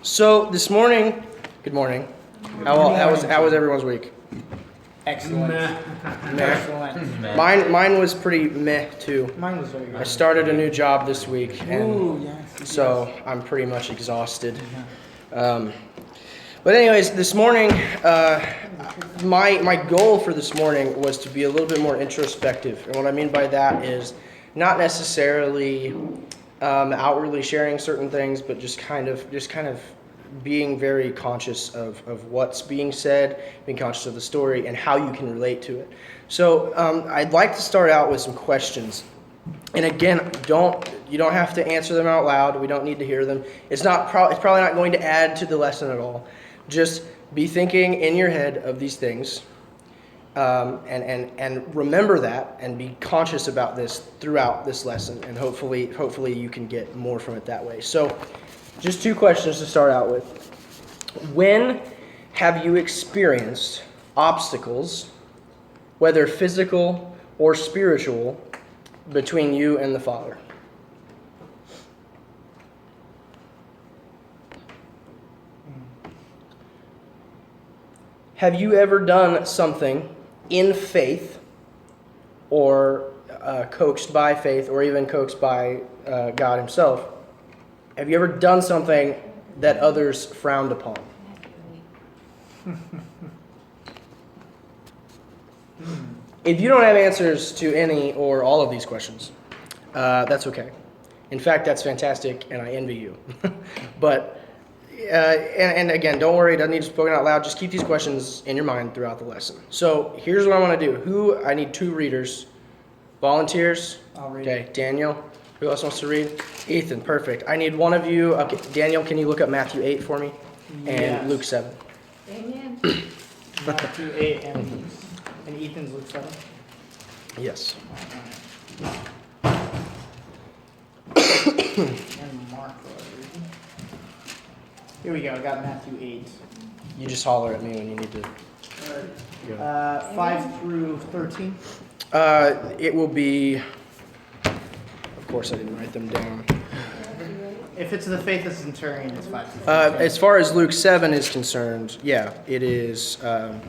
So this morning, good morning. How was everyone's week? Excellent. Excellent. Mine was pretty meh too. Mine was very good. I started a new job this week, and Ooh, yes. so I'm pretty much exhausted. But anyways, this morning, my goal for this morning was to be a little bit more introspective, and what I mean by that is not necessarily outwardly sharing certain things, but just kind of being very conscious of what's being said, being conscious of the story, and how you can relate to it. So I'd like to start out with some questions. And again, you don't have to answer them out loud. We don't need to hear them. It's probably not going to add to the lesson at all. Just be thinking in your head of these things, and remember that, and be conscious about this throughout this lesson, and hopefully you can get more from it that way. So, just two questions to start out with. When have you experienced obstacles, whether physical or spiritual, between you and the Father? Have you ever done something in faith, or coaxed by faith, or even coaxed by God Himself? Have you ever done something that others frowned upon? If you don't have answers to any or all of these questions, that's okay. In fact, that's fantastic, and I envy you. But, and again, don't worry, it doesn't need to be spoken out loud. Just keep these questions in your mind throughout the lesson. So here's what I want to do. I need two readers. Volunteers? I'll read. Okay, Daniel. Who else wants to read? Ethan, perfect. I need one of you. Okay, Daniel, can you look up Matthew 8 for me? And Yes. Luke 7. Amen. Matthew 8 and Ethan's Luke 7. Yes. And Mark. Here we go. I got Matthew 8. You just holler at me when you need to go. 5 through 13. It will be... Of course, I didn't write them down. If it's the faithless centurion, it's 5 through 13. As far as Luke 7 is concerned, yeah, it is... Oh,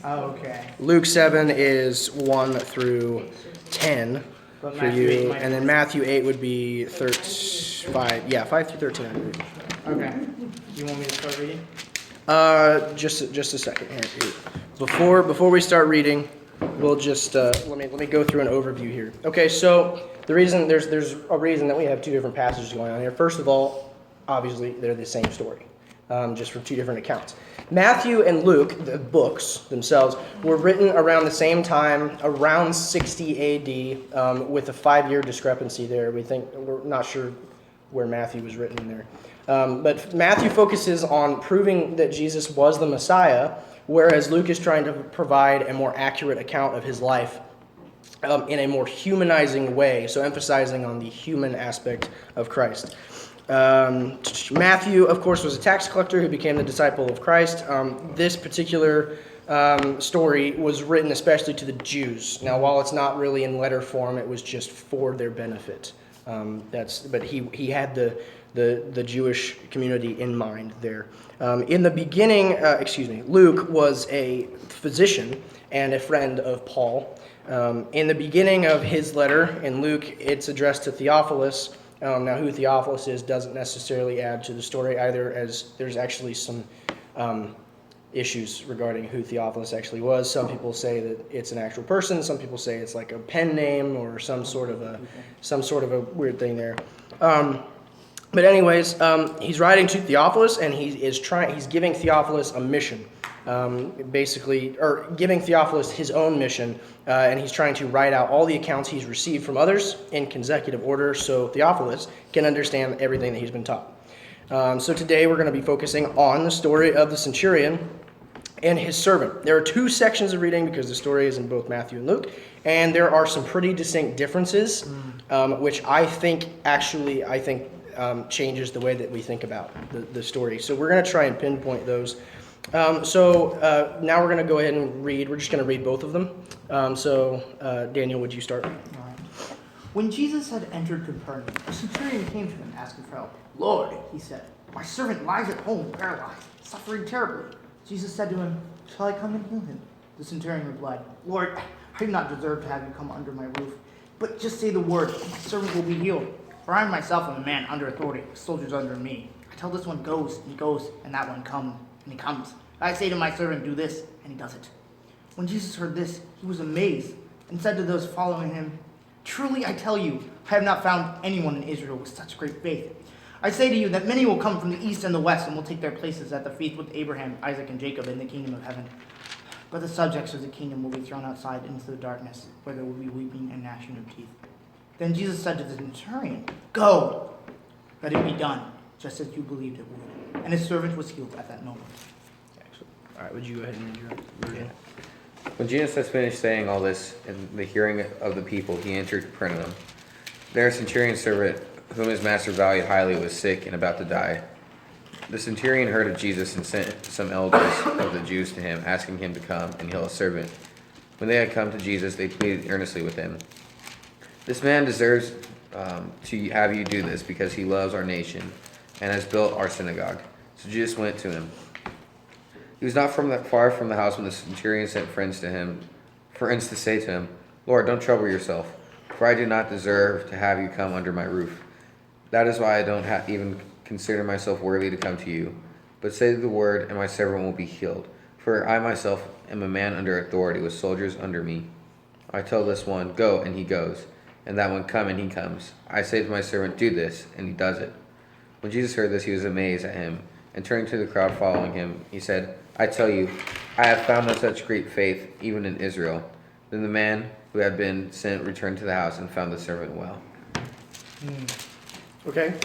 okay. Luke 7 is 1 through 10 But for Matthew 8 you, might and then be- Matthew 8 would be 5 through 13, I believe. Okay. You want me to start reading? Just a second here. Before we start reading, we'll just let me go through an overview here. Okay, so the reason there's a reason that we have two different passages going on here. First of all, obviously they're the same story, just from two different accounts. Matthew and Luke, the books themselves, were written around the same time, around 60 A.D., with a 5-year discrepancy there. We're not sure where Matthew was written in there. But Matthew focuses on proving that Jesus was the Messiah, whereas Luke is trying to provide a more accurate account of his life in a more humanizing way, so emphasizing on the human aspect of Christ. Matthew, of course, was a tax collector who became the disciple of Christ. This particular story was written especially to the Jews. Now, while it's not really in letter form, it was just for their benefit. But he had the Jewish community in mind there. In the beginning, Luke was a physician and a friend of Paul. In the beginning of his letter in Luke, it's addressed to Theophilus. Now, who Theophilus is doesn't necessarily add to the story either, as there's actually some issues regarding who Theophilus actually was. Some people say that it's an actual person. Some people say it's like a pen name or some sort of a weird thing there. But anyways, he's writing to Theophilus, and he's giving Theophilus a mission, or giving Theophilus his own mission, and he's trying to write out all the accounts he's received from others in consecutive order, so Theophilus can understand everything that he's been taught. So today we're going to be focusing on the story of the centurion and his servant. There are two sections of reading because the story is in both Matthew and Luke, and there are some pretty distinct differeces, which I think changes the way that we think about the story. So we're going to try and pinpoint those. So now we're going to go ahead and read. We're just going to read both of them. Daniel, would you start? All right. When Jesus had entered Capernaum, a centurion came to him asking for help. "Lord," he said, My servant lies at home, paralyzed, suffering terribly. Jesus said to him, Shall I come and heal him? The centurion replied, Lord, I do not deserve to have you come under my roof, but just say the word, and my servant will be healed. For I myself am a man under authority, with soldiers under me. I tell this one goes, and he goes, and that one comes, and he comes. I say to my servant, do this, and he does it. When Jesus heard this, he was amazed, and said to those following him, Truly I tell you, I have not found anyone in Israel with such great faith. I say to you that many will come from the east and the west, and will take their places at the feast with Abraham, Isaac, and Jacob in the kingdom of heaven. But the subjects of the kingdom will be thrown outside into the darkness, where there will be weeping and gnashing of teeth. Then Jesus said to the centurion, Go, let it be done, just as you believed it would. And his servant was healed at that moment. Excellent. All right, would you go ahead and read your version? When Jesus had finished saying all this in the hearing of the people, he entered Capernaum. There a centurion's servant, whom his master valued highly, was sick and about to die. The centurion heard of Jesus and sent some elders of the Jews to him, asking him to come and heal his servant. When they had come to Jesus, they pleaded earnestly with him. This man deserves to have you do this, because he loves our nation and has built our synagogue. So Jesus went to him. He was not far from the house when the centurion sent friends to say to him, Lord, don't trouble yourself, for I do not deserve to have you come under my roof. That is why I don't even consider myself worthy to come to you. But say the word, and my servant will be healed. For I myself am a man under authority, with soldiers under me. I tell this one, Go, and he goes, and that one, Come, and he comes. I say to my servant, Do this, and he does it. When Jesus heard this, he was amazed at him, and turning to the crowd following him, he said, I tell you, I have found no such great faith, even in Israel. Then the man who had been sent returned to the house and found the servant well. Okay.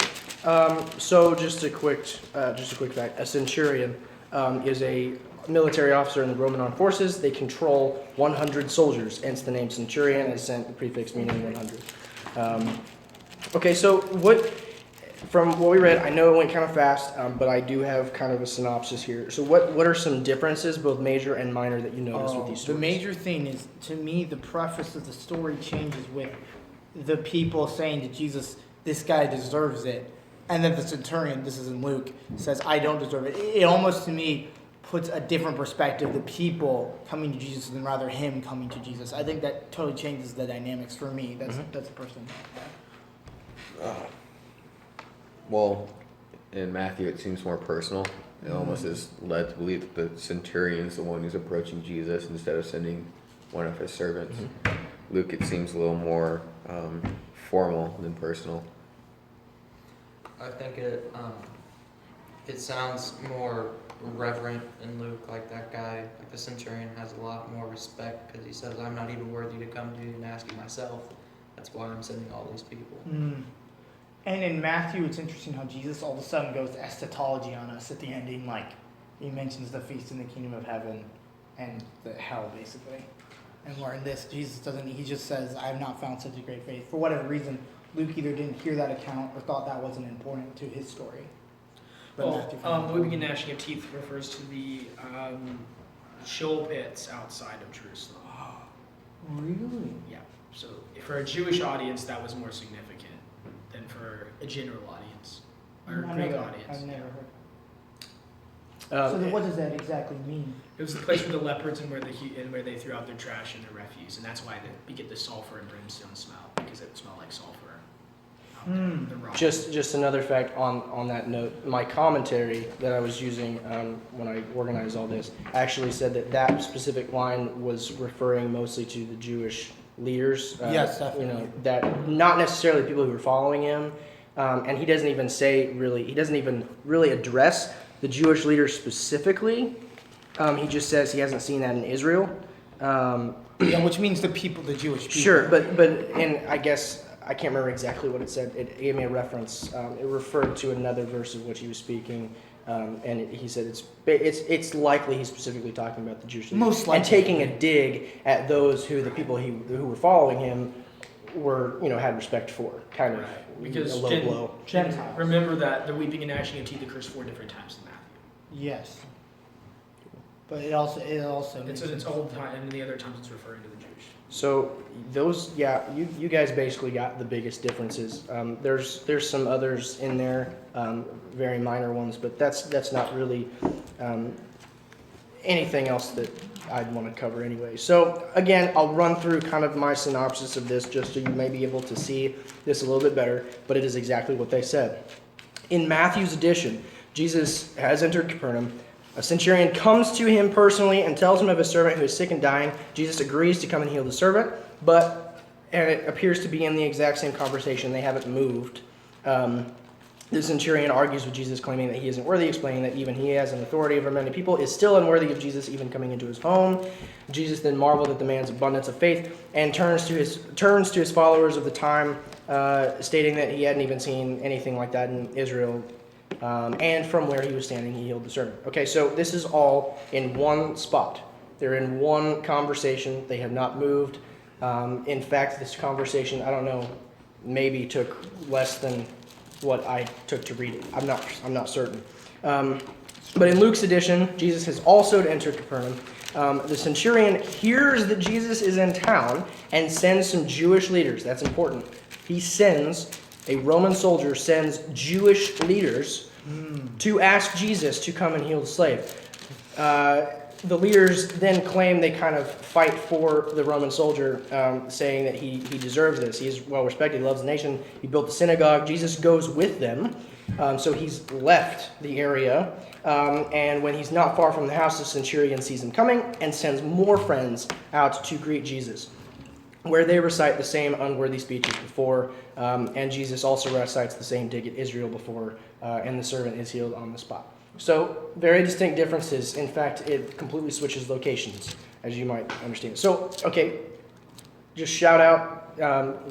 So just a quick fact: a centurion is a military officer in the Roman armed forces. They control 100 soldiers, hence the name centurion, is sent the prefix meaning 100. Okay, so from what we read, I know it went kind of fast, but I do have kind of a synopsis here. So what are some differences, both major and minor, that you noticed with these The stories? major thing is, to me, the preface of the story changes with the people saying to Jesus, this guy deserves it. And then the centurion, this is in Luke, says, I don't deserve it. It almost, to me, puts a different perspective, the people coming to Jesus than rather him coming to Jesus. I think that totally changes the dynamics for me. That's a person. Well, in Matthew, it seems more personal. It almost is led to believe that the centurion is the one who's approaching Jesus instead of sending one of his servants. Luke, it seems a little more formal than personal. I think it sounds more reverent in Luke, like that guy, like the centurion has a lot more respect because he says, I'm not even worthy to come to you and ask you myself. That's why I'm sending all these people. And in Matthew, it's interesting how Jesus all of a sudden goes eschatology on us at the ending. Like, he mentions the feast in the kingdom of heaven and the hell, basically. And where in this, Jesus doesn't, he just says, I have not found such a great faith. For whatever reason, Luke either didn't hear that account or thought that wasn't important to his story. But Matthew found the weeping and gnashing of teeth refers to the Sheol pits outside of Jerusalem. Really? Yeah. So for a Jewish audience, that was more significant than for a general audience or Greek audience. I've never heard. Um, So then what does that exactly mean? It was the place for the leopards and where they threw out their trash and their refuse, and that's why we get the sulfur and brimstone smell, because it smelled like sulfur. Out there, the rock. Just another fact on that note, my commentary that I was using when I organized all this actually said that specific line was referring mostly to the Jewish leaders. Yes, definitely. You know, that not necessarily people who were following him, and he doesn't even really address the Jewish leaders specifically. He just says he hasn't seen that in Israel. Yeah, which means the people, the Jewish people. Sure, but and I guess I can't remember exactly what it said. It gave me a reference. It referred to another verse of which he was speaking, and he said it's likely he's specifically talking about the Jewish leaders. Most likely. And taking a dig at those who who were following him were had respect for, kind of Because a low blow. Gentiles. remember that the weeping and gnashing of teeth occurs 4 different times in Matthew. Yes. But it also It's old time, and the other times it's referring to the Jewish. So those, yeah, you guys basically got the biggest differences. There's some others in there, very minor ones, but that's not really anything else that I'd want to cover anyway. So again, I'll run through kind of my synopsis of this just so you may be able to see this a little bit better, but it is exactly what they said. In Matthew's edition, Jesus has entered Capernaum. A centurion comes to him personally and tells him of his servant who is sick and dying. Jesus agrees to come and heal the servant, and it appears to be in the exact same conversation. They haven't moved. The centurion argues with Jesus, claiming that he isn't worthy, explaining that even he has an authority over many people, is still unworthy of Jesus even coming into his home. Jesus then marveled at the man's abundance of faith and turns to his followers of the time, stating that he hadn't even seen anything like that in Israel. And from where he was standing, he healed the servant. Okay, so this is all in one spot. They're in one conversation. They have not moved. In fact, this conversation, I don't know, maybe took less than what I took to read it. I'm not certain. But in Luke's edition, Jesus has also entered Capernaum. The centurion hears that Jesus is in town and sends some Jewish leaders. That's important. A Roman soldier sends Jewish leaders to ask Jesus to come and heal the slave. The leaders then claim they kind of fight for the Roman soldier, saying that he deserves this. He is well respected. He loves the nation. He built the synagogue. Jesus goes with them. So he's left the area. And when he's not far from the house, the centurion sees him coming and sends more friends out to greet Jesus, where they recite the same unworthy speeches before. And Jesus also recites the same dig at Israel before, and the servant is healed on the spot. So, very distinct differences. In fact, it completely switches locations, as you might understand. So, okay, just shout out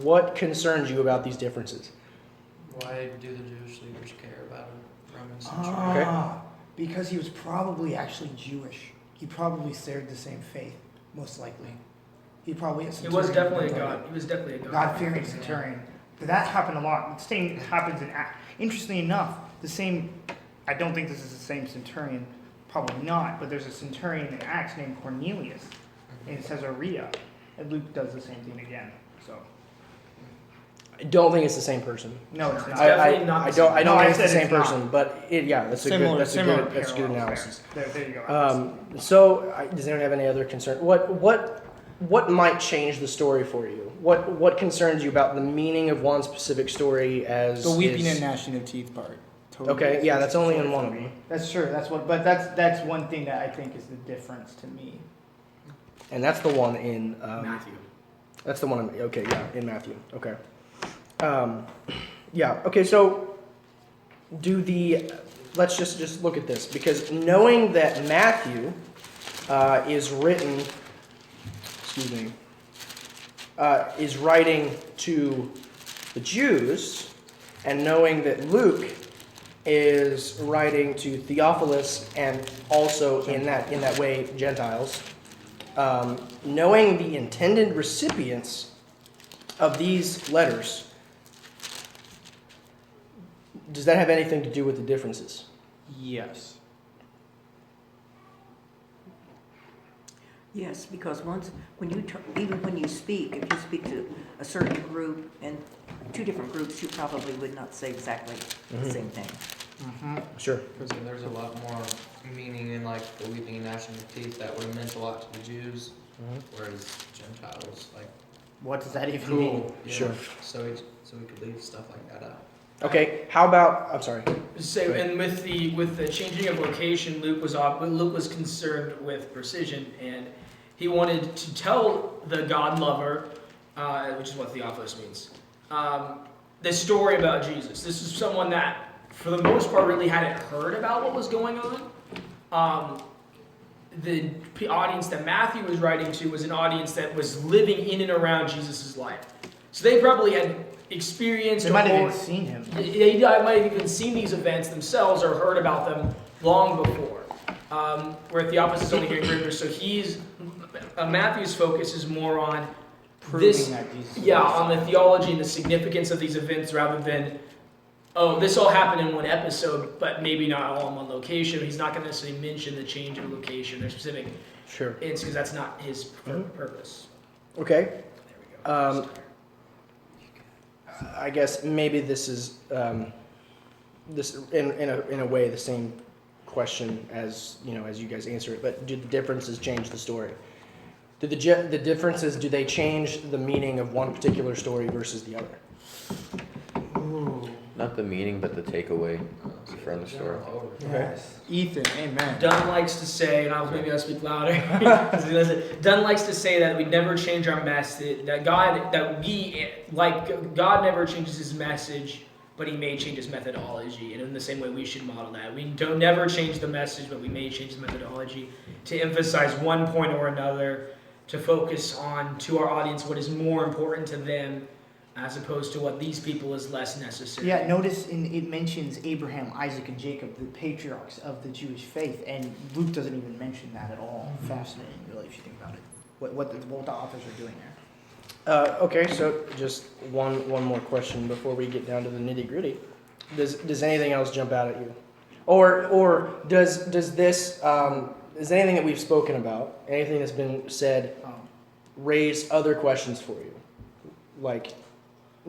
what concerns you about these differences. Why do the Jewish leaders care about a Roman centurion? Okay. Because he was probably actually Jewish. He probably shared the same faith, most likely. He probably He was definitely a God. He was definitely a God-fearing centurion. But that happened a lot. The same happens in Acts. Interestingly enough, the same. I don't think this is the same centurion. Probably not. But there's a centurion in Acts named Cornelius in Caesarea, and Luke does the same thing again. So I don't think it's the same person. no, it's not. Definitely not I the don't same. think No, I it's the said same it's not. person, but that's a good analysis. There you go. So, does anyone have any other concern? What might change the story for you? What concerns you about the meaning of one specific story as The weeping is- and gnashing of teeth part. Totally. Okay, yeah, that's only in one of them, That's true. That's one thing that I think is the difference to me. and that's the one in Matthew. That's the one. In Matthew. Okay. Okay. So, let's just look at this, because knowing that Matthew is written. Is writing to the Jews, and knowing that Luke is writing to Theophilus and also in that way Gentiles, knowing the intended recipients of these letters, does that have anything to do with the differences? Yes. Yes, because even when you speak, if you speak to a certain group and two different groups, you probably would not say exactly the same thing. Sure. Because there's a lot more meaning in like the weeping and gnashing of teeth that would have meant a lot to the Jews, whereas Gentiles, like, What does that even mean? cool. Yeah. Sure. So we could leave stuff like that out. Okay. How about? I'm sorry. So, and with the changing of location, Luke was concerned with precision, and he wanted to tell the God lover, which is what Theophilus means, the story about Jesus. This is someone that, for the most part, really hadn't heard about what was going on. The audience that Matthew was writing to was an audience that was living in and around Jesus' life. So they probably had experienced They might have even seen him. They might have even seen these events themselves or heard about them long before. Where Theophilus is only hearing rumors, so Matthew's focus is more on Proving this, that Jesus is on the theology and the significance of these events rather than oh, this all happened in one episode, but maybe not all in one location. He's not going to necessarily mention the change of location or specific Sure. instance because that's not his purpose. Okay. There we go. I guess maybe this is this in a way the same question as as you guys answer it. But do the differences change the story? Do the differences do they change the meaning of one particular story versus the other? Not the meaning, but the takeaway from the story. Yes. Ethan, amen. Dunn likes to say, and maybe I'll speak louder. 'Cause he doesn't. Dunn likes to say that we never change our message. That God never changes His message, but He may change His methodology. And in the same way, we should model that. We don't never change the message, but we may change the methodology to emphasize one point or another, to focus on to our audience what is more important to them, as opposed to what these people is less necessary. Yeah, notice it mentions Abraham, Isaac, and Jacob, the patriarchs of the Jewish faith, and Luke doesn't even mention that at all. Fascinating, really, if you think about it. What the authors are doing there. Okay, so just one more question before we get down to the nitty gritty. Does anything else jump out at you, or does this is anything that we've spoken about, anything that's been said, raise other questions for you, like?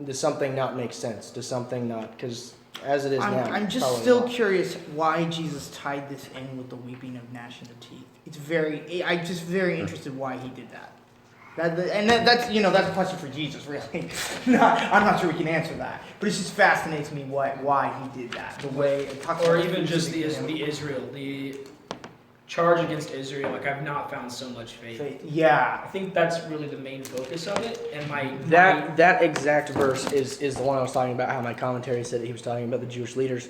Does something not make sense? Does something not? Because as it is now, I'm just probably still not. curious why Jesus tied this in with the weeping of gnashing of teeth. I'm just very interested why He did that. That's a question for Jesus, really. I'm not sure we can answer that, but it just fascinates me why He did that. The way it talks Or about even just the Israel. the charge against Israel. Like, I've not found so much faith. Yeah. I think that's really the main focus of it. And That exact verse is the one I was talking about. How my commentary said that he was talking about the Jewish leaders.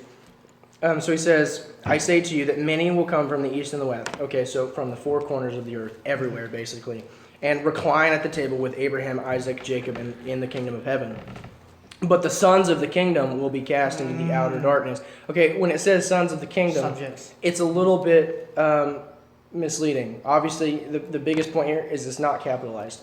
So he says, "I say to you that many will come from the east and the west." Okay, so from the four corners of the earth, everywhere basically, and recline at the table with Abraham, Isaac, Jacob, in the kingdom of heaven. But the sons of the kingdom will be cast into the outer darkness. Okay, when it says sons of the kingdom, Subjects. it's a little bit misleading. Obviously, the biggest point here is it's not capitalized.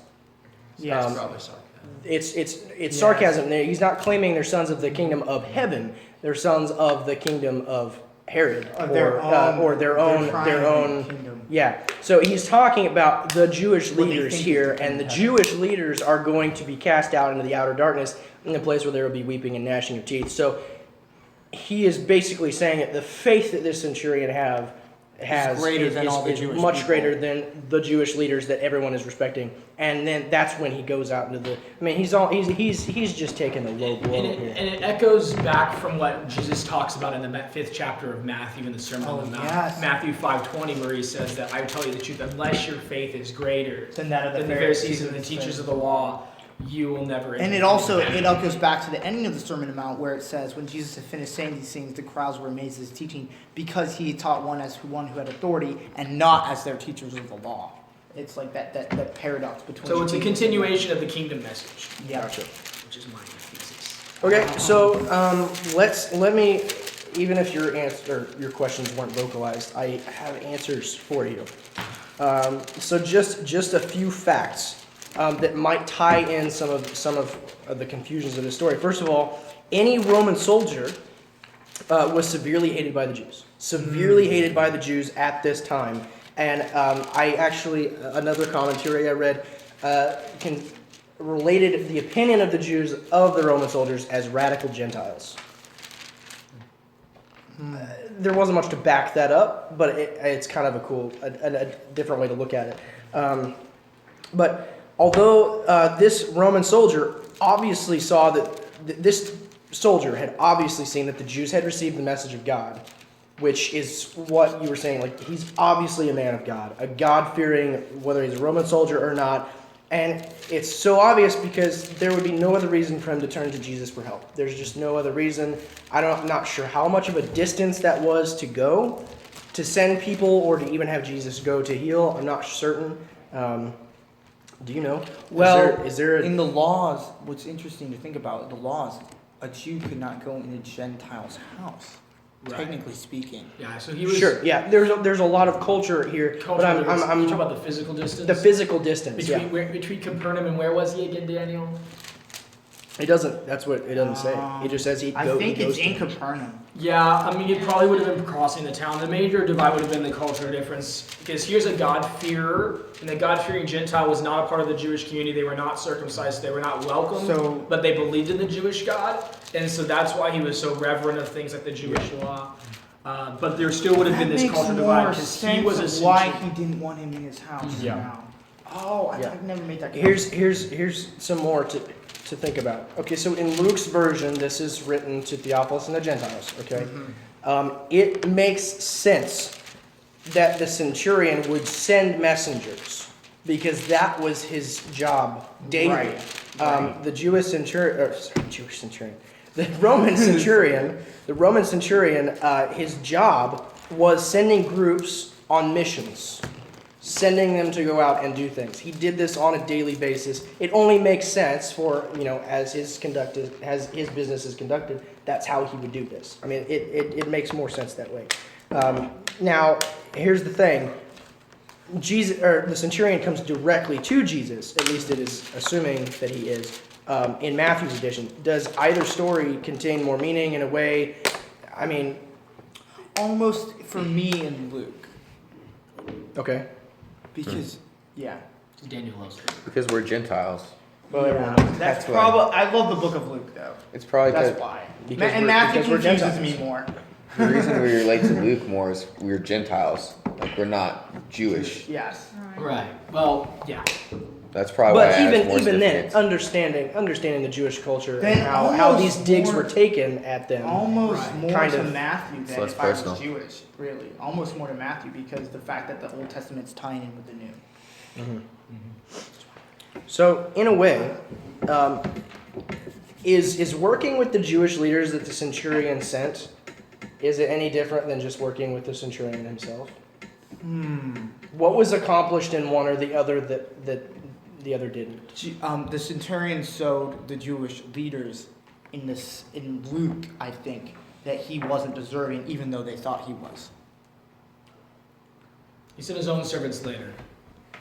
Yes. probably sarcasm. It's sarcasm. He's not claiming they're sons of the kingdom of heaven. They're sons of the kingdom of Herod or their own. Kingdom. Yeah. So he's talking about the Jewish What they leaders think here, is the and the kingdom. Jewish leaders are going to be cast out into the outer darkness, in a place where there will be weeping and gnashing of teeth. So he is basically saying that the faith that this centurion has greater than all the is Jewish much people. greater than the Jewish leaders that everyone is respecting. And then that's when he goes out into the. I mean, he's just taking the low blow here. And it echoes back from what Jesus talks about in the 5th chapter of Matthew in the Sermon on the Mount. yes. Matthew 5:20, where he says that I tell you the truth, unless your faith is greater Than that of the than the Pharisees and the teachers of the law, you will never. And enter it the also kingdom of heaven. goes back to the ending of the Sermon on the Mount, where it says, when Jesus had finished saying these things, the crowds were amazed at his teaching, because he taught one as one who had authority and not as their teachers of the law. It's like that paradox between. So it's a Jesus and continuation of the kingdom message, Yeah. which is my thesis. Okay, so let me, even if your questions weren't vocalized, I have answers for you. So just a few facts that might tie in some of the confusions of this story. First of all, any Roman soldier was severely hated by the Jews. Severely hated by the Jews at this time. And I actually, another commentary I read related the opinion of the Jews of the Roman soldiers as radical Gentiles. There wasn't much to back that up, but it's kind of a different way to look at it. But although this Roman soldier obviously saw that this soldier had obviously seen that the Jews had received the message of God, which is what you were saying, like he's obviously a man of God, a God-fearing, whether he's a Roman soldier or not. And it's so obvious because there would be no other reason for him to turn to Jesus for help. There's just no other reason. I'm not sure how much of a distance that was to go to send people or to even have Jesus go to heal. I'm not certain. Do you know? Well, is there in the laws, what's interesting to think about, the laws, a Jew could not go in a Gentile's house, Right. technically speaking. Yeah, so he was Sure, yeah. There's a lot of culture here, but I'm you talking about the physical distance. the physical distance. between Yeah. between Capernaum and where was he again, Daniel? It doesn't. That's what it doesn't say. It just says he I go. think he it's goes in to- Capernaum. Yeah, I mean, it probably would have been crossing the town. The major divide would have been the cultural difference. Because here's a God-fearer, and the God-fearing Gentile was not a part of the Jewish community. They were not circumcised. They were not welcomed, So- but they believed in the Jewish God. And so that's why he was so reverent of things like the Jewish law. But there still would have been That this makes cultural more divide because he sense was a of why centurion. he didn't want him in his house. Yeah. Now. Oh, Yeah. I've never made that connection. Here's some more to think about. Okay, so in Luke's version, this is written to Theophilus and the Gentiles. Okay, it makes sense that the centurion would send messengers because that was his job daily. Right. The Jewish centurion, the Roman centurion, his job was sending groups on missions, sending them to go out and do things. He did this on a daily basis. It only makes sense for, as his business is conducted, that's how he would do this. I mean, it makes more sense that way. Now, here's the thing. Jesus, or the centurion comes directly to Jesus, at least it is assuming that he is, in Matthew's edition. Does either story contain more meaning in a way? I mean, Almost for me in Luke. okay. Because, yeah. Daniel loves it. Because we're Gentiles. Well, Yeah, everyone knows. that's That's why. probably. I love the book of Luke though. It's probably That's because why. Because And we're- Matthew because we're confuses Gentiles. me more. the reason we relate to Luke more is we're Gentiles. Like we're not Jewish. Yes. Right. Well, yeah. That's probably why But it has even more then, significance. understanding the Jewish culture Then and how almost these digs more- were taken at them. Almost Right. more Kind to of. Matthew It's than less if I was personal. Jewish. Really, almost more to Matthew because the fact that the Old Testament's tying in with the New. So in a way, is working with the Jewish leaders that the centurion sent, is it any different than just working with the centurion himself? What was accomplished in one or the other that the other didn't? The centurion showed the Jewish leaders in Luke, I think, that he wasn't deserving, even though they thought he was. He sent his own servants later.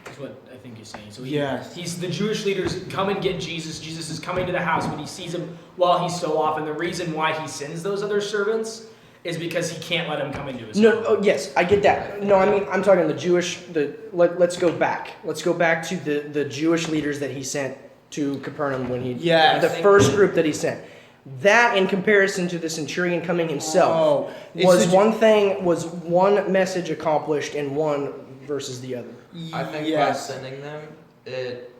That's what I think he's saying. So Yes. he's the Jewish leaders come and get Jesus. Jesus is coming to the house, but he sees him while he's still off. And the reason why he sends those other servants is because he can't let him come into his No, home. oh, yes, I get that. No, I mean I'm talking let's go back. Let's go back to the Jewish leaders that he sent to Capernaum when he Yes. the first group that he sent. That in comparison to the centurion coming himself was one message accomplished in one versus the other. I think by sending them, it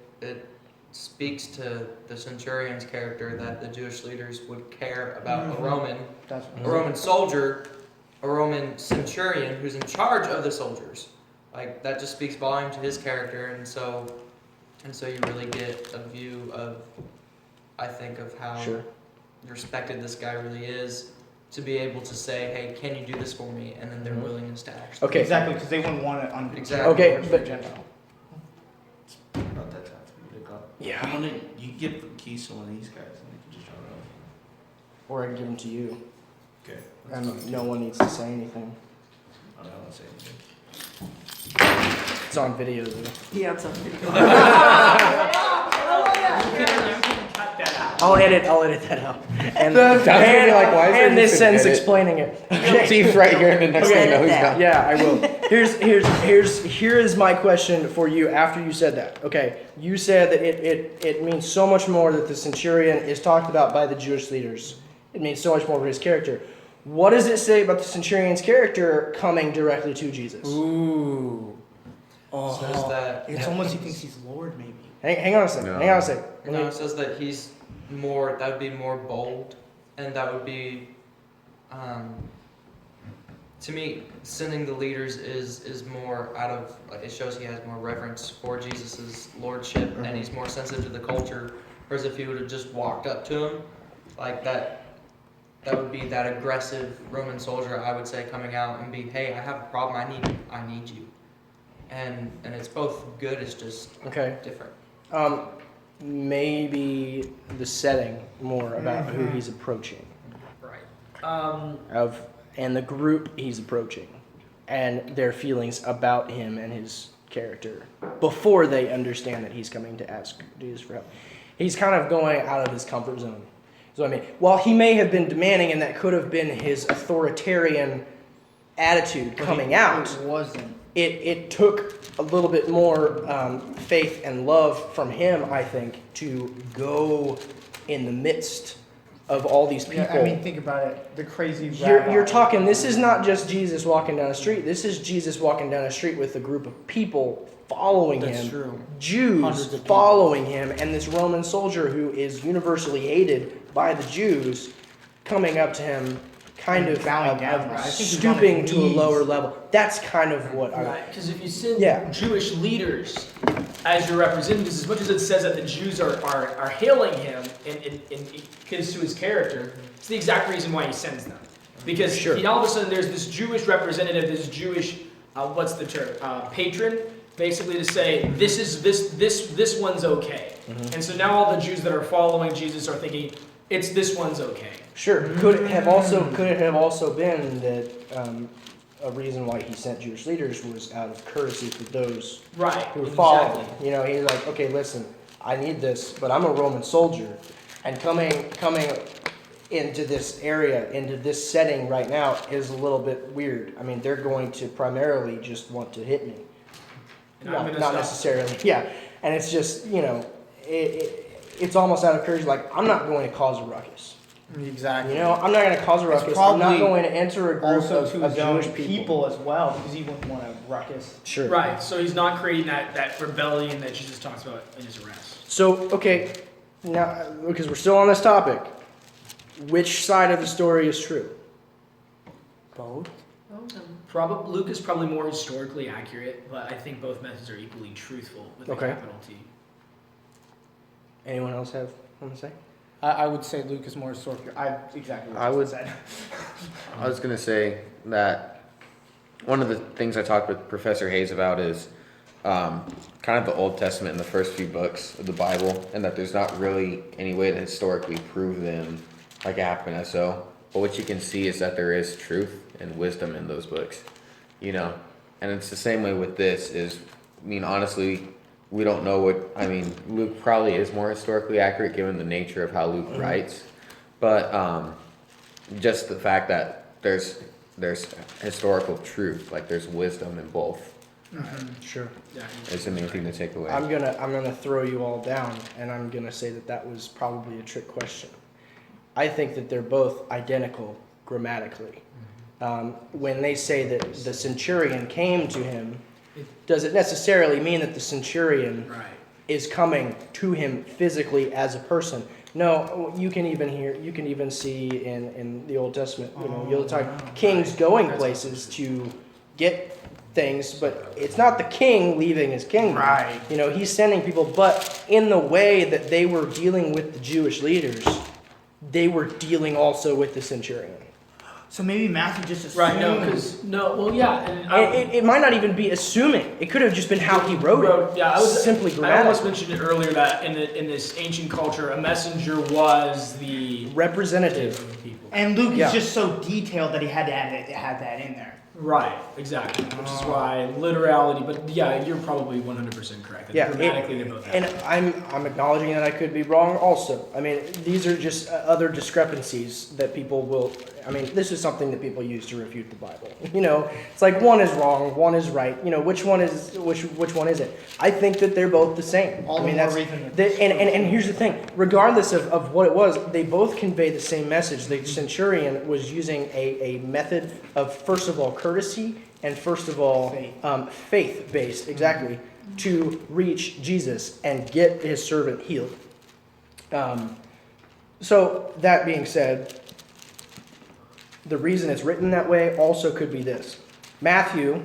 speaks to the centurion's character that the Jewish leaders would care about a Roman soldier, a Roman centurion who's in charge of the soldiers. Like that just speaks volume to his character, and so you really get a view of, I think, of how respected this guy really is, to be able to say, hey, can you do this for me? And then their willingness to actually. Okay. Exactly, because they wouldn't want it on Exactly. Okay, for but- Gentile. Not that time for me to go. Yeah. You can get the keys to one of these guys and they can just drop it off. Or I can give them to you, Okay. and no one needs to say anything. I don't want to say anything. It's on video though. Yeah, it's on video. You can cut that out. I'll edit that out. And, Sounds gonna be like, why is there and this just an sentence edit? explaining it. Okay. Steve's right here, and the next thing you know, he's gone. Yeah, I will. Here is my question for you after you said that. Okay, you said that it means so much more that the centurion is talked about by the Jewish leaders. It means so much more for his character. What does it say about the centurion's character coming directly to Jesus? Ooh. Oh, Says that it's almost he thinks he's Lord, maybe. Hang on a second. No. Hang on a second. No, it says that he's more. That would be more bold, and that would be, to me, sending the leaders is more out of. Like, it shows he has more reverence for Jesus's lordship, and he's more sensitive to the culture. Whereas if he would have just walked up to him, like that would be that aggressive Roman soldier. I would say coming out and be, hey, I have a problem. I need you, and it's both good. It's just Okay. different. Maybe the setting more about who he's approaching. Right. And the group he's approaching and their feelings about him and his character before they understand that he's coming to ask Jesus for help. He's kind of going out of his comfort zone. Is what I mean. While he may have been demanding, and that could have been his authoritarian attitude coming out, It wasn't. it took a little bit more faith and love from him, I think, to go in the midst of all these people. Yeah, I mean, think about it. The crazy. You're talking, this is not just Jesus walking down the street. This is Jesus walking down the street with a group of people following That's him. true. Jews Hundreds of people. following him, and this Roman soldier who is universally hated by the Jews coming up to him, kind And of bowing down, right? I think he's on stooping his to a knees. lower level. That's kind of what I... Right, because if you send Yeah. Jewish leaders as your representatives, as much as it says that the Jews are hailing him and because to his character, it's the exact reason why he sends them. Because Sure. all of a sudden there's this Jewish representative, this Jewish, what's the term, patron, basically to say this one's okay. And so now all the Jews that are following Jesus are thinking this one's okay. Sure. Could it have also been that a reason why he sent Jewish leaders was out of courtesy for those Right. who were exactly. following? You know, he's like, okay, listen, I need this, but I'm a Roman soldier, and coming into this area, into this setting right now is a little bit weird. I mean, they're going to primarily just want to hit me, And I'm gonna not stop. necessarily. Yeah, and it's just, you know, it's almost out of courage. Like, I'm not going to cause a ruckus. Exactly. You know, I'm not going to cause a It's ruckus. I'm not probably going to enter a group Also of to his own Jewish people as well, because he wouldn't want to ruckus. Sure. Right, so he's not creating that rebellion that Jesus talks about in his arrest. So, okay, now, because we're still on this topic, which side of the story is true? Both. Luke is probably more historically accurate, but I think both methods are equally truthful with a Okay. capital T. Anyone else have something to say? I would say Luke is more historical. Exactly what I you would- said. I was gonna say that one of the things I talked with Professor Hayes about is kind of the Old Testament and the first few books of the Bible, and that there's not really any way to historically prove them like it happened as so. But what you can see is that there is truth and wisdom in those books, you know. And it's the same way with this. Honestly, we don't know Luke probably is more historically accurate given the nature of how Luke writes, but just the fact that there's historical truth, like there's wisdom in both, Sure. Yeah, is the main thing to take away. I'm gonna throw you all down, and I'm gonna say that was probably a trick question. I think that they're both identical grammatically. When they say that the centurion came to him, does it necessarily mean that the centurion right. is coming to him physically as a person? No, you can even see in the Old Testament, you'll talk kings going places to get things, but it's not the king leaving his kingdom. Right. He's sending people, but in the way that they were dealing with the Jewish leaders, they were dealing also with the centurion. So maybe Matthew just assumed. Right, and It might not even be assuming. It could have just been how he wrote it. Yeah, simply I grammatical. almost mentioned it earlier that in this ancient culture, a messenger was the Representative. of the people. And Luke Yeah. is just so detailed that he had to have that in there. Right, exactly. Which is why literality, but yeah, you're probably 100% correct. That Yeah, grammatically, they both And have. I'm acknowledging that I could be wrong also. I mean, these are just other discrepancies that people will, this is something that people use to refute the Bible. It's like one is wrong, one is right. Which one is it? I think that they're both the same. All the more reason that- And here's the thing, regardless of what it was, they both convey the same message. The centurion was using a method of, first of all, courtesy, and first of all, faith-based, exactly, to reach Jesus and get his servant healed. So that being said, the reason it's written that way also could be this. Matthew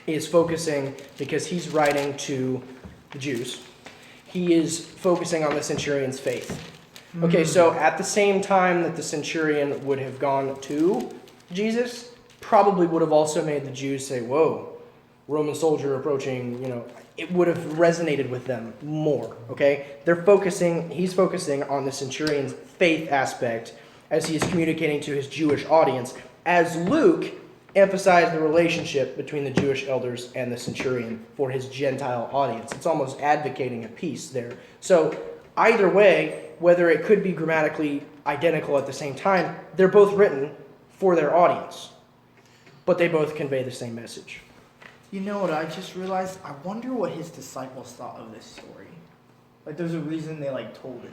is focusing, because he's writing to the Jews, he is focusing on the centurion's faith. Okay, so at the same time that the centurion would have gone to Jesus, probably would have also made the Jews say, whoa, Roman soldier approaching, it would have resonated with them more, okay? He's focusing on the centurion's faith aspect as he is communicating to his Jewish audience, as Luke emphasized the relationship between the Jewish elders and the centurion for his Gentile audience. It's almost advocating a peace there. So Either way, whether it could be grammatically identical at the same time, they're both written for their audience, but they both convey the same message. You know what I just realized? I wonder what his disciples thought of this story. Like, there's a reason they like told it.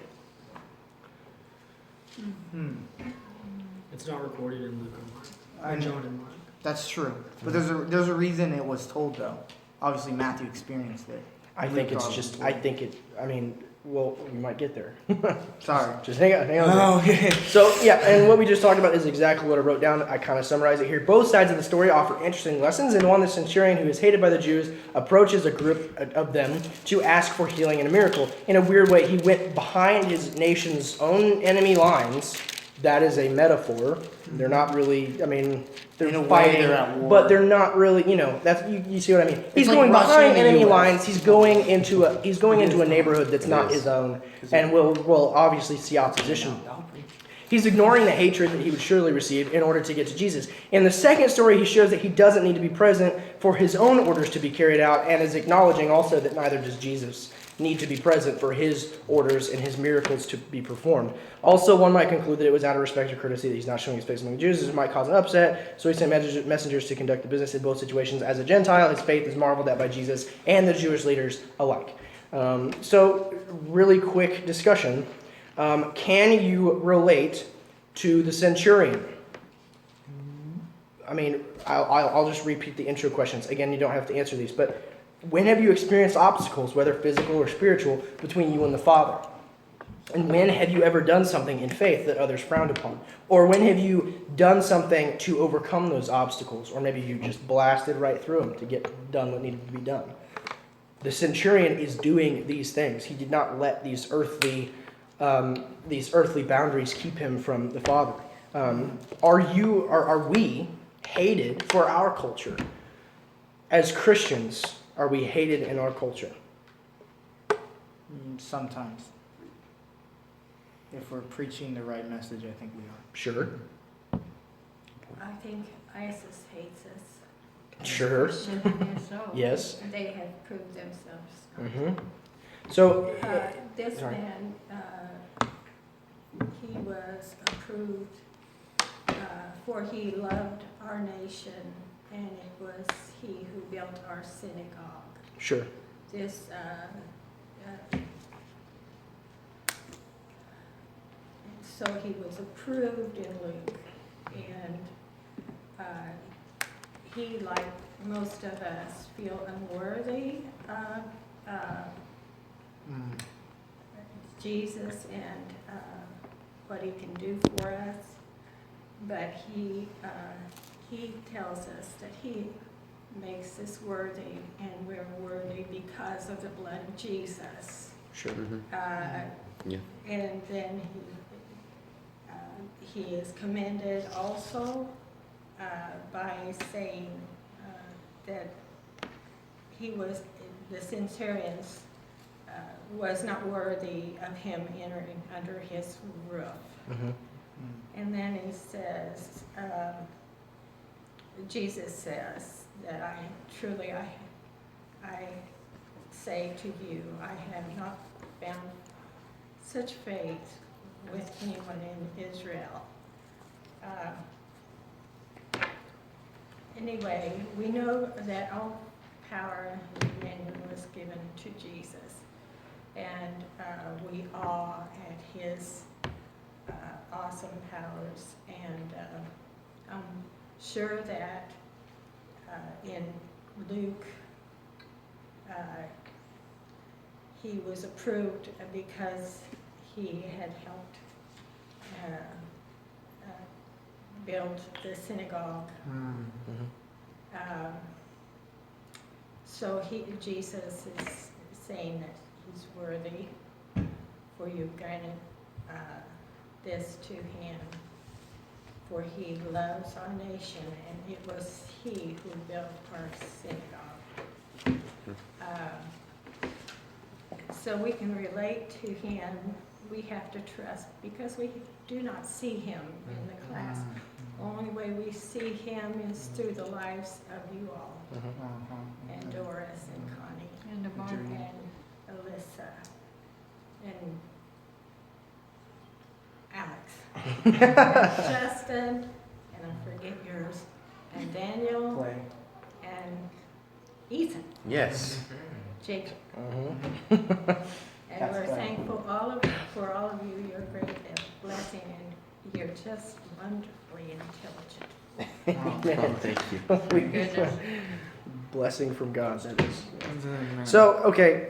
It's not recorded in Luke I or know. John and Mark. That's true. But there's a reason it was told though. Obviously Matthew experienced it. I think it's just, well, we might get there. Sorry. Just hang on. Oh, okay. So, yeah, and what we just talked about is exactly what I wrote down. I kind of summarize it here. Both sides of the story offer interesting lessons, and one, the centurion who is hated by the Jews approaches a group of them to ask for healing and a miracle. In a weird way, he went behind his nation's own enemy lines. That is a metaphor. They're not really, they're In a way, fighting, they're at war. but they're not really, that's, you see what I mean? He's like going Russia behind and the enemy US. lines. He's going into a neighborhood that's not is. his own, and will obviously see opposition. He's ignoring the hatred that he would surely receive in order to get to Jesus. In the second story, he shows that he doesn't need to be present for his own orders to be carried out, and is acknowledging also that neither does Jesus need to be present for his orders and his miracles to be performed. Also, one might conclude that it was out of respect or courtesy that he's not showing his face among the Jews, as it might cause an upset, so he sent messengers to conduct the business in both situations. As a Gentile, his faith is marveled at by Jesus and the Jewish leaders alike. So, really quick discussion. Can you relate to the centurion? I'll just repeat the intro questions. Again, you don't have to answer these, but when have you experienced obstacles, whether physical or spiritual, between you and the Father? And when have you ever done something in faith that others frowned upon? Or when have you done something to overcome those obstacles? Or maybe you just blasted right through them to get done what needed to be done. The centurion is doing these things. He did not let these earthly boundaries keep him from the Father. Are we hated for our culture? As Christians, are we hated in our culture? Sometimes. If we're preaching the right message, I think we are. Sure. I think ISIS hates us. Sure. So Yes. they have proved themselves. Mm-hmm. So, This sorry. man, he was approved, for he loved our nation, and it was he who built our synagogue. sure. This, so he was approved in Luke, and he, like most of us, feel unworthy of Jesus and what he can do for us, but he tells us that he makes us worthy, and we're worthy because of the blood of Jesus. Sure. Yeah. And then he is commended also by saying that the centurion's was not worthy of him entering under his roof. Mm-hmm. And then he says, Jesus says that I say to you, I have not found such faith with anyone in Israel. Anyway, we know that all power and dominion was given to Jesus, and we awe at his awesome powers, and I'm sure that in Luke he was approved because he had helped build the synagogue. So Jesus is saying that he's worthy, for you've granted this to him, for he loves our nation, and it was he who built our synagogue. So we can relate to him. We have to trust, because we do not see him in the class. Only way we see him is through the lives of you all, and Doris and Connie And and Alyssa. And Alex, and Justin, and I forget yours, and Daniel, Play. and Ethan, Yes. Jacob. Mhm. And That's we're fine. thankful for all of you. You're a great blessing, and you're just wonderfully intelligent. Oh, thank you. Goodness. Blessing from God, that is. So, okay,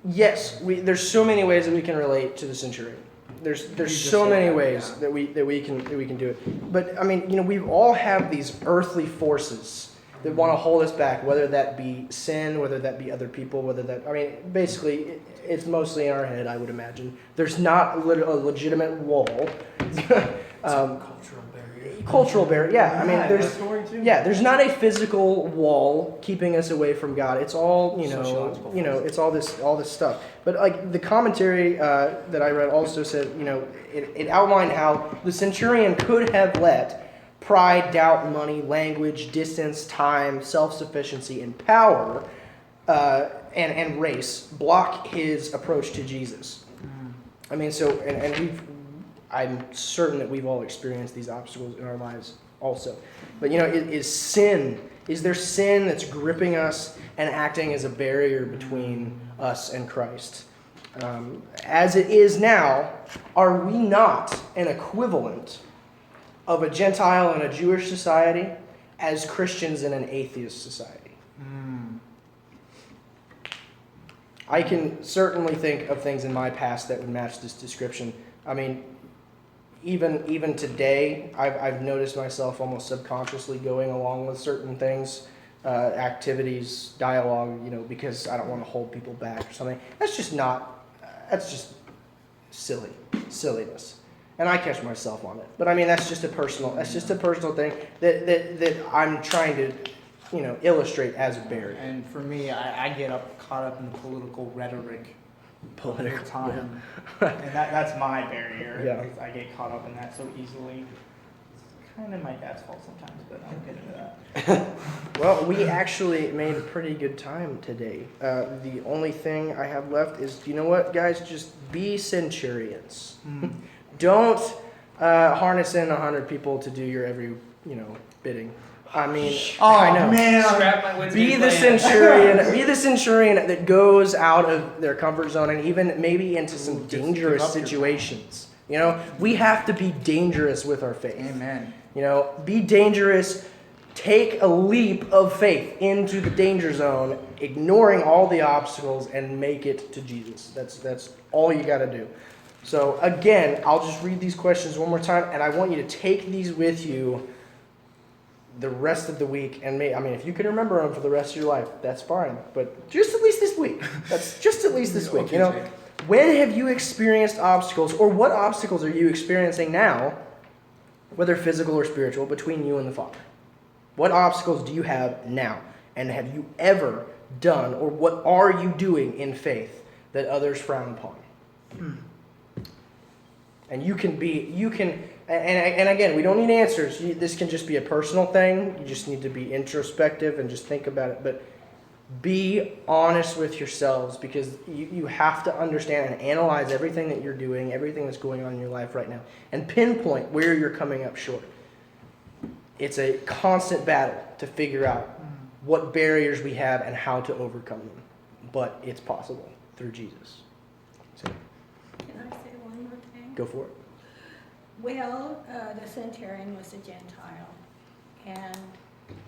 yes, there's so many ways that we can relate to the centurion. There's just so said many that, ways yeah. that we can do it. But I mean, we all have these earthly forces that want to hold us back, whether that be sin, whether that be other people, basically it's mostly in our head, I would imagine. There's not a legitimate wall. Cultural barrier. Cultural barrier, yeah. I mean, Yeah, there's that story too. yeah, there's not a physical wall keeping us away from God. It's all Sociological it's all this stuff. But like the commentary that I read also said, it outlined how the centurion could have let pride, doubt, money, language, distance, time, self-sufficiency, and power, and race block his approach to Jesus. I mean, so and I'm certain that we've all experienced these obstacles in our lives also. But is there sin that's gripping us and acting as a barrier between us and Christ? As it is now, are we not an equivalent of a Gentile in a Jewish society as Christians in an atheist society? I can certainly think of things in my past that would match this description. I mean, even today, I've noticed myself almost subconsciously going along with certain things, activities, dialogue, because I don't want to hold people back or something. That's just silliness. And I catch myself on it. But I mean, that's just a personal thing that I'm trying to, illustrate as a barrier. And for me, I get caught up in the political rhetoric all the time. And that's my barrier. Yeah. Is I get caught up in that so easily. It's kind of my dad's fault sometimes, but I'll get into that. Well, we actually made a pretty good time today. The only thing I have left is, you know what, guys? Just be centurions. Don't harness in 100 people to do your every, bidding. I mean, I know. Man, Scrap my Wednesday Be the plan. centurion. Be the centurion that goes out of their comfort zone and even maybe into some Just dangerous give up your situations. We have to be dangerous with our faith. Amen. Be dangerous. Take a leap of faith into the danger zone, ignoring all the obstacles, and make it to Jesus. That's all you got to do. So again, I'll just read these questions one more time, and I want you to take these with you the rest of the week. And if you can remember them for the rest of your life, that's fine. But just at least this week. That's just at least this week. Okay, Jake. When have you experienced obstacles, or what obstacles are you experiencing now, whether physical or spiritual, between you and the Father? What obstacles do you have now? And have you ever done, or what are you doing in faith that others frown upon? And and again, we don't need answers. This can just be a personal thing. You just need to be introspective and just think about it. But be honest with yourselves, because you have to understand and analyze everything that you're doing, everything that's going on in your life right now, and pinpoint where you're coming up short. It's a constant battle to figure out what barriers we have and how to overcome them. But it's possible through Jesus. So Can I say one more thing? go for it. Well, the centurion was a Gentile, and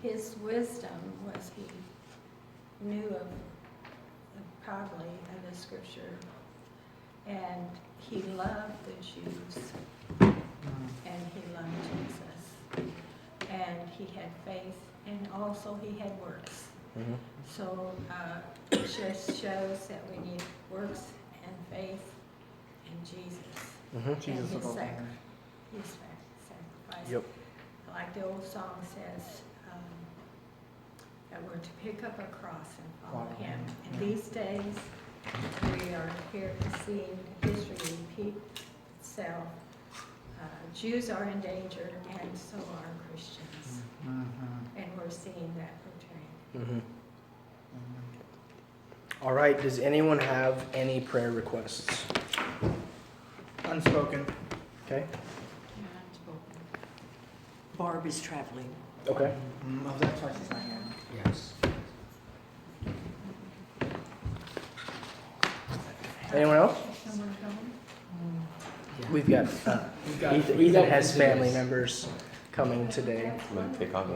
his wisdom was he knew of probably of the scripture, and he loved the Jews, and he loved Jesus, and he had faith, and also he had works. Mm-hmm. So it just shows that we need works and faith in Jesus. Mm-hmm. Jesus And his above all. his sacrifice. Yep. Like the old song says, that we're to pick up a cross and follow Follow him. him, In yeah. these days, we are here to see history repeat itself. Jews are in danger, and so are Christians. And we're seeing that portrayed. Mm-hmm. All right. Does anyone have any prayer requests? Unspoken. Okay. Barb is traveling. Okay. Oh, that's why she's not here. Yes. Anyone else? We've got, Ethan has family members coming today. I'm gonna take off.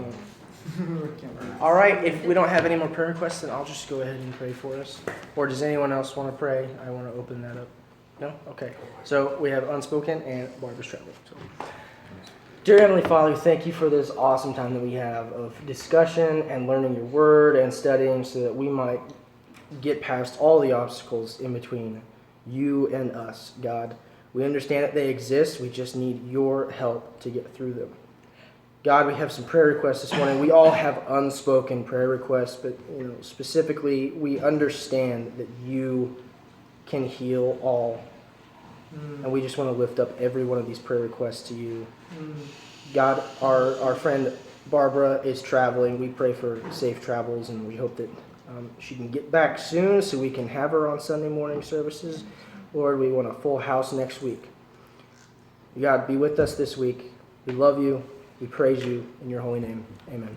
All right, if we don't have any more prayer requests, then I'll just go ahead and pray for us. Or does anyone else want to pray? I want to open that up. No? Okay. So we have unspoken and Barbara's traveling. So. Dear Heavenly Father, thank you for this awesome time that we have of discussion and learning your word and studying so that we might get past all the obstacles in between you and us, God. We understand that they exist. We just need your help to get through them. God, we have some prayer requests this morning. We all have unspoken prayer requests, but specifically, we understand that you can heal all. And we just want to lift up every one of these prayer requests to you. God, our friend Barbara is traveling. We pray for safe travels, and we hope that she can get back soon so we can have her on Sunday morning services. Lord, we want a full house next week. God, be with us this week. We love you. We praise you in your holy name. Amen.